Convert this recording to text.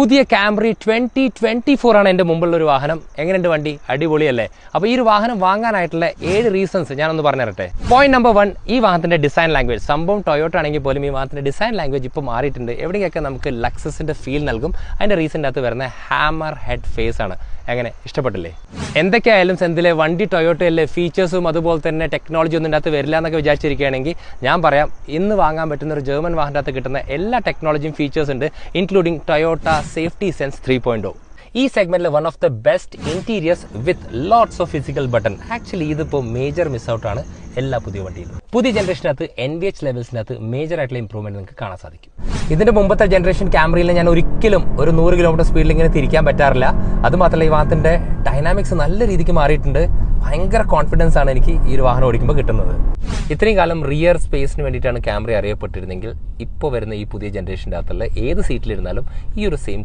പുതിയ ക്യാംറി 2024 ആണ് എൻ്റെ മുമ്പുള്ളൊരു വാഹനം. എങ്ങനെയുണ്ട് വണ്ടി? അടിപൊളിയല്ലേ? അപ്പോൾ ഈ ഒരു വാഹനം വാങ്ങാനായിട്ടുള്ള 7 റീസൺസ് ഞാനൊന്ന് പറഞ്ഞു തരട്ടെ. പോയിന്റ് നമ്പർ 1, ഈ വാഹനത്തിൻ്റെ ഡിസൈൻ ലാംഗ്വേജ്. സംഭവം ടൊയോട്ട ആണെങ്കിൽ പോലും ഈ വാഹനത്തിൻ്റെ ഡിസൈൻ ലാംഗ്വേജ് ഇപ്പോൾ മാറിയിട്ടുണ്ട്. എവിടെയൊക്കെ നമുക്ക് ലക്സസിൻ്റെ ഫീൽ നൽകും. അതിൻ്റെ റീസണിൻ്റെ അകത്ത് വരുന്ന ഹാമർ ഹെഡ് ഫേസ് ആണ്. എങ്ങനെ, ഇഷ്ടപ്പെട്ടില്ലേ? എന്തൊക്കെയായാലും സെന്തിലെ വണ്ടി ടൊയോട്ടയല്ലേ, ഫീച്ചേഴ്സും അതുപോലെ തന്നെ ടെക്നോളജി ഒന്നും ഇതിനകത്ത് വരില്ല എന്നൊക്കെ വിചാരിച്ചിരിക്കുകയാണെങ്കിൽ ഞാൻ പറയാം, ഇന്ന് വാങ്ങാൻ പറ്റുന്ന ഒരു ജർമ്മൻ വാഹനത്തിനകത്ത് കിട്ടുന്ന എല്ലാ ടെക്നോളജിയും ഫീച്ചേഴ്സ് ഉണ്ട്, ഇൻക്ലൂഡിംഗ് ടൊയോട്ട സേഫ്റ്റി സെൻസ് 3.0. ഈ സെഗ്മെന്റിൽ one of the best interiors with lots of physical button. Actually ഇതിപ്പോൾ മേജർ മിസ് ഔട്ട് ആണ് എല്ലാ പുതിയ വണ്ടിയിലും. പുതിയ ജനറേഷനകത്ത് NVH ലെവൽസിനകത്ത് മേജർ ആയിട്ടുള്ള ഇംപ്രൂവ്മെന്റ് നിങ്ങൾക്ക് കാണാൻ സാധിക്കും. ഇതിന്റെ മുമ്പത്തെ ജനറേഷൻ ക്യാമറയിൽ ഞാൻ ഒരിക്കലും ഒരു 100 കിലോമീറ്റർ സ്പീഡിൽ ഇങ്ങനെ തിരിക്കാൻ പറ്റാറില്ല. അതുമാത്രമല്ല, ഈ വാഹനത്തിന്റെ ഡൈനാമിക്സ് നല്ല രീതിക്ക് മാറിയിട്ടുണ്ട്. ഭയങ്കര കോൺഫിഡൻസ് ആണ് എനിക്ക് ഈ ഒരു വാഹനം ഓടിക്കുമ്പോൾ കിട്ടുന്നത്. ഇത്രയും കാലം റിയർ സ്പേസിന് വേണ്ടിയിട്ടാണ് ക്യാമറ അറിയപ്പെട്ടിരുന്നെങ്കിൽ ഇപ്പോൾ വരുന്ന ഈ പുതിയ ജനറേഷൻ്റെ അകത്തുള്ള ഏത് സീറ്റിലിരുന്നാലും ഈ ഒരു സെയിം